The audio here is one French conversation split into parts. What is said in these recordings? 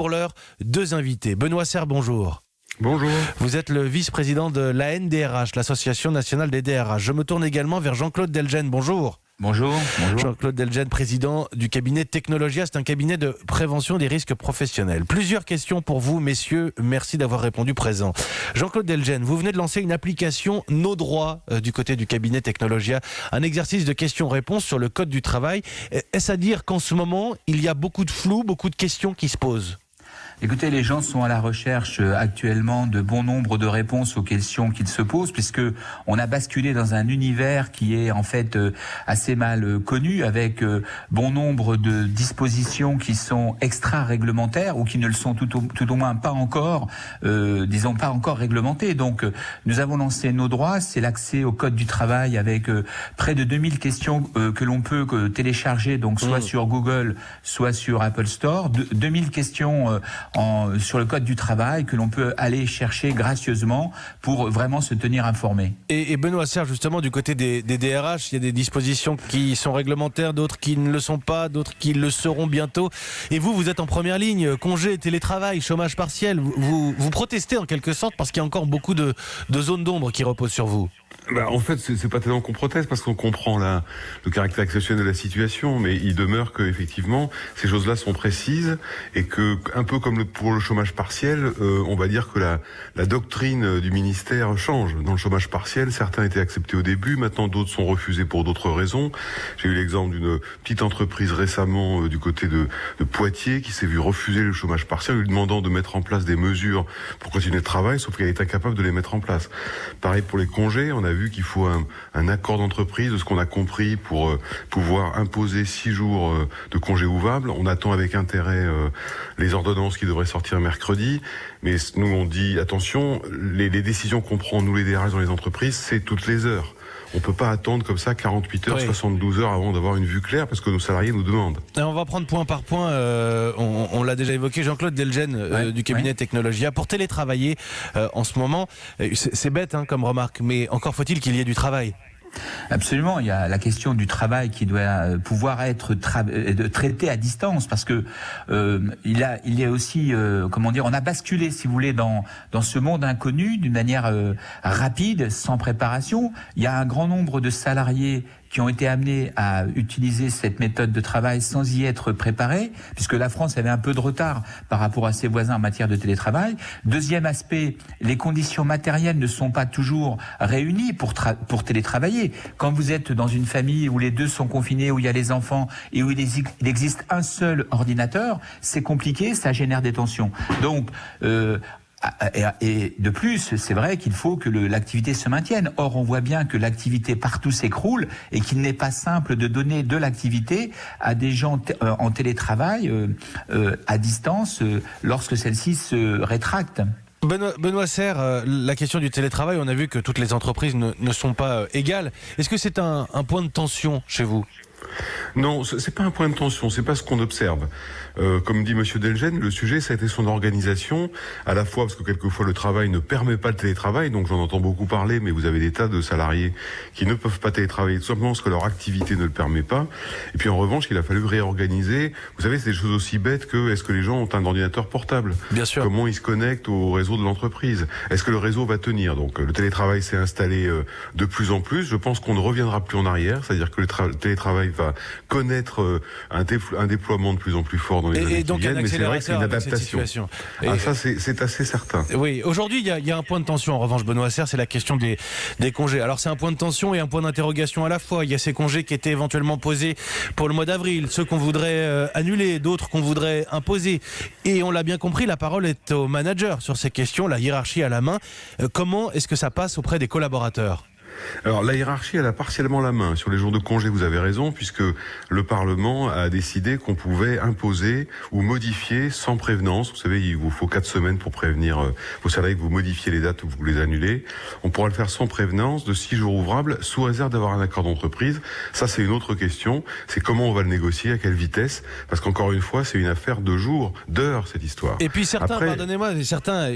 Pour l'heure, deux invités. Benoît Serre, bonjour. Bonjour. Vous êtes le vice-président de la NDRH, l'Association nationale des DRH. Je me tourne également vers Jean-Claude Delgen. Bonjour. Bonjour. Jean-Claude Delgen, président du cabinet Technologia. C'est un cabinet de prévention des risques professionnels. Plusieurs questions pour vous, messieurs. Merci d'avoir répondu présent. Jean-Claude Delgen, vous venez de lancer une application Nos droits du côté du cabinet Technologia. Un exercice de questions-réponses sur le code du travail. Est-ce à dire qu'en ce moment, il y a beaucoup de flou, beaucoup de questions qui se posent ? Écoutez, les gens sont à la recherche actuellement de bon nombre de réponses aux questions qu'ils se posent, puisque on a basculé dans un univers qui est en fait assez mal connu, avec bon nombre de dispositions qui sont extra-réglementaires ou qui ne le sont tout au moins pas encore, pas encore réglementées. Donc, nous avons lancé Nos droits, c'est l'accès au code du travail avec près de 2000 questions que l'on peut télécharger, donc soit sur Google, soit sur Apple Store. 2000 questions sur le code du travail que l'on peut aller chercher gracieusement pour vraiment se tenir informé. Et Benoît Serre, justement, du côté des DRH, il y a des dispositions qui sont réglementaires, d'autres qui ne le sont pas, d'autres qui le seront bientôt. Et vous êtes en première ligne, congé, télétravail, chômage partiel. Vous protestez en quelque sorte parce qu'il y a encore beaucoup de zones d'ombre qui reposent sur vous. En fait, c'est pas tellement qu'on proteste parce qu'on comprend le caractère exceptionnel de la situation, mais il demeure que effectivement ces choses-là sont précises et que, un peu comme pour le chômage partiel, on va dire que la doctrine du ministère change. Dans le chômage partiel, certains étaient acceptés au début, maintenant d'autres sont refusés pour d'autres raisons. J'ai eu l'exemple d'une petite entreprise récemment du côté de Poitiers qui s'est vue refuser le chômage partiel, lui demandant de mettre en place des mesures pour continuer le travail, sauf qu'elle est incapable de les mettre en place. Pareil pour les congés, on a vu qu'il faut un accord d'entreprise, de ce qu'on a compris, pour pouvoir imposer 6 jours de congés ouvrables. On attend avec intérêt les ordonnances qui devraient sortir mercredi, mais nous on dit attention, les décisions qu'on prend, nous les DRH dans les entreprises, c'est toutes les heures. On peut pas attendre comme ça 48 heures, 72 heures avant d'avoir une vue claire parce que nos salariés nous demandent. Alors on va prendre point par point, on l'a déjà évoqué, Jean-Claude Delgen du cabinet Technologia. Pour télétravailler en ce moment, c'est bête comme remarque, mais encore faut-il qu'il y ait du travail. Absolument, il y a la question du travail qui doit pouvoir être traité à distance parce que il y a aussi on a basculé, si vous voulez, dans ce monde inconnu d'une manière rapide, sans préparation. Il y a un grand nombre de salariés qui ont été amenés à utiliser cette méthode de travail sans y être préparés, puisque la France avait un peu de retard par rapport à ses voisins en matière de télétravail. Deuxième aspect, les conditions matérielles ne sont pas toujours réunies pour télétravailler. Quand vous êtes dans une famille où les deux sont confinés, où il y a les enfants et où il existe un seul ordinateur, c'est compliqué, ça génère des tensions. Donc, et de plus, c'est vrai qu'il faut que l'activité se maintienne. Or, on voit bien que l'activité partout s'écroule et qu'il n'est pas simple de donner de l'activité à des gens en télétravail à distance lorsque celle-ci se rétracte. Benoît Serre, la question du télétravail, on a vu que toutes les entreprises ne sont pas égales. Est-ce que c'est un point de tension chez vous ? Non, c'est pas un point de tension, c'est pas ce qu'on observe. Comme dit Monsieur Delgen, le sujet, ça a été son organisation, à la fois parce que quelquefois le travail ne permet pas le télétravail, donc j'en entends beaucoup parler, mais vous avez des tas de salariés qui ne peuvent pas télétravailler tout simplement parce que leur activité ne le permet pas. Et puis en revanche, il a fallu réorganiser. Vous savez, c'est des choses aussi bêtes que est-ce que les gens ont un ordinateur portable ? Bien sûr. Comment ils se connectent au réseau de l'entreprise ? Est-ce que le réseau va tenir ? Donc le télétravail s'est installé de plus en plus. Je pense qu'on ne reviendra plus en arrière, c'est-à-dire que le télétravail va connaître un déploiement de plus en plus fort dans les années qui viennent, mais c'est vrai que c'est une adaptation. Ça, c'est assez certain. Oui, aujourd'hui, il y a un point de tension, en revanche, Benoît Serre, c'est la question des congés. Alors, c'est un point de tension et un point d'interrogation à la fois. Il y a ces congés qui étaient éventuellement posés pour le mois d'avril, ceux qu'on voudrait annuler, d'autres qu'on voudrait imposer. Et on l'a bien compris, la parole est au manager sur ces questions, la hiérarchie à la main. Comment est-ce que ça passe auprès des collaborateurs ? Alors la hiérarchie, elle a partiellement la main. Sur les jours de congé, vous avez raison, puisque le Parlement a décidé qu'on pouvait imposer ou modifier sans prévenance. Vous savez, il vous faut 4 semaines pour prévenir vos salariés que vous modifiez les dates ou vous les annulez. On pourra le faire sans prévenance de 6 jours ouvrables, sous réserve d'avoir un accord d'entreprise. Ça, c'est une autre question. C'est comment on va le négocier, à quelle vitesse. Parce qu'encore une fois, c'est une affaire de jours, d'heures, cette histoire. Et puis certains, pardonnez-moi, certains,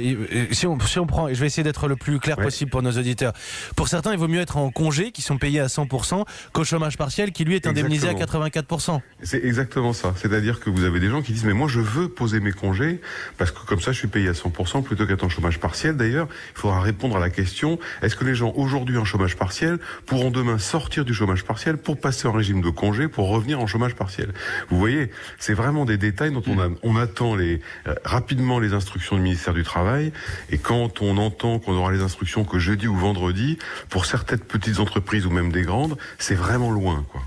si on prend, et je vais essayer d'être le plus clair possible pour nos auditeurs. Pour certains, il vaut mieux mieux être en congé, qui sont payés à 100%, qu'au chômage partiel, qui lui est indemnisé à 84%. C'est exactement ça. C'est-à-dire que vous avez des gens qui disent mais moi je veux poser mes congés parce que comme ça je suis payé à 100% plutôt qu'être en chômage partiel. D'ailleurs, il faudra répondre à la question, est-ce que les gens aujourd'hui en chômage partiel pourront demain sortir du chômage partiel pour passer en régime de congé pour revenir en chômage partiel? Vous voyez, c'est vraiment des détails dont on attend rapidement les instructions du ministère du Travail, et quand on entend qu'on aura les instructions que jeudi ou vendredi, pour certaines petites entreprises ou même des grandes, c'est vraiment loin, quoi.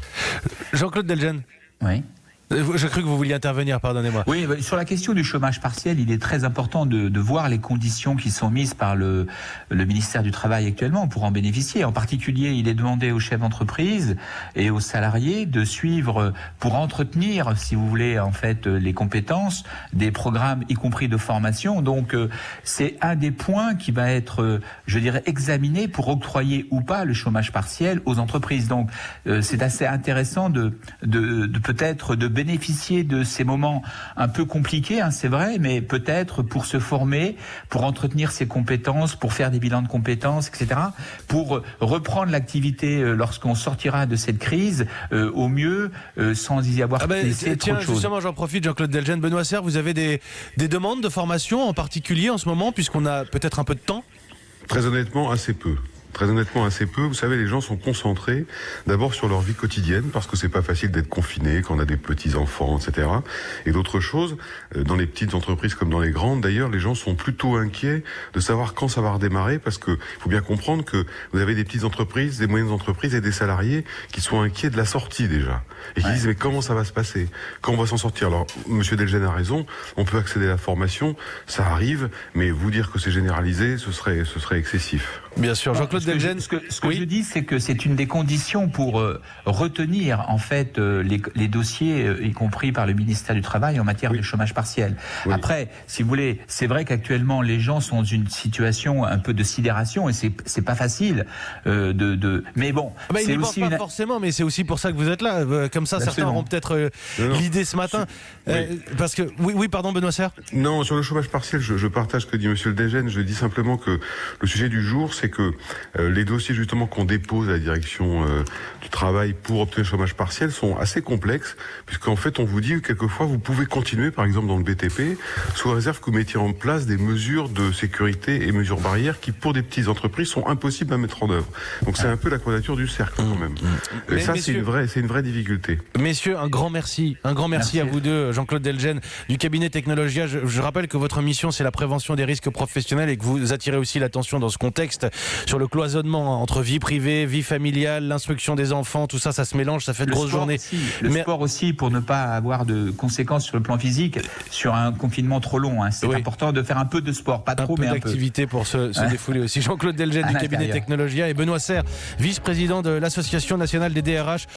Jean-Claude Delgen. Oui. Je cru que vous vouliez intervenir, pardonnez-moi. Oui, sur la question du chômage partiel, il est très important de voir les conditions qui sont mises par le ministère du Travail actuellement pour en bénéficier. En particulier, il est demandé aux chefs d'entreprise et aux salariés de suivre, pour entretenir, si vous voulez, en fait, les compétences, des programmes, y compris de formation. Donc, c'est un des points qui va être, je dirais, examiné pour octroyer ou pas le chômage partiel aux entreprises. Donc, c'est assez intéressant de peut-être de bénéficier de ces moments un peu compliqués, hein, c'est vrai, mais peut-être pour se former, pour entretenir ses compétences, pour faire des bilans de compétences, etc., pour reprendre l'activité lorsqu'on sortira de cette crise au mieux, sans y avoir laissé trop de choses. Justement, j'en profite, Jean-Claude Delgen. Benoît Serre, vous avez des demandes de formation en particulier en ce moment, puisqu'on a peut-être un peu de temps? Très honnêtement, assez peu. Très honnêtement, assez peu. Vous savez, les gens sont concentrés d'abord sur leur vie quotidienne parce que c'est pas facile d'être confiné quand on a des petits-enfants, etc. Et d'autre chose, dans les petites entreprises comme dans les grandes, d'ailleurs, les gens sont plutôt inquiets de savoir quand ça va redémarrer parce que faut bien comprendre que vous avez des petites entreprises, des moyennes entreprises et des salariés qui sont inquiets de la sortie déjà. Et qui disent, mais comment ça va se passer? Quand on va s'en sortir? Alors, Monsieur Delgen a raison, on peut accéder à la formation, ça arrive, mais vous dire que c'est généralisé, ce serait excessif. Bien sûr, Jean-Claude Delgen. Ce que je dis, c'est que c'est une des conditions pour retenir en fait les dossiers, y compris par le ministère du Travail en matière de chômage partiel. Oui. Après, si vous voulez, c'est vrai qu'actuellement les gens sont dans une situation un peu de sidération et c'est pas facile mais bon, c'est aussi pas forcément, mais c'est aussi pour ça que vous êtes là. Comme ça, certains auront peut-être l'idée ce matin. Parce que oui, pardon, Benoît Serre. Non, sur le chômage partiel, je partage ce que dit Monsieur Delgen. Je dis simplement que le sujet du jour, c'est que les dossiers justement qu'on dépose à la direction du travail pour obtenir le chômage partiel sont assez complexes, puisqu'en fait on vous dit que quelquefois vous pouvez continuer, par exemple dans le BTP, sous réserve que vous mettiez en place des mesures de sécurité et mesures barrières qui pour des petites entreprises sont impossibles à mettre en œuvre. Donc c'est un peu la quadrature du cercle quand même. Et ça c'est une vraie difficulté. Messieurs, un grand merci à vous deux, Jean-Claude Delgen du cabinet Technologia. Je rappelle que votre mission c'est la prévention des risques professionnels et que vous attirez aussi l'attention dans ce contexte sur le cloisonnement entre vie privée, vie familiale, l'instruction des enfants, tout ça, ça se mélange, ça fait de grosses journées. Sport aussi, pour ne pas avoir de conséquences sur le plan physique, sur un confinement trop long. Hein. C'est important de faire un peu de sport, pas trop, mais un peu. D'activité pour se défouler aussi. Jean-Claude Delgen du cabinet Technologia et Benoît Serre, vice-président de l'Association nationale des DRH.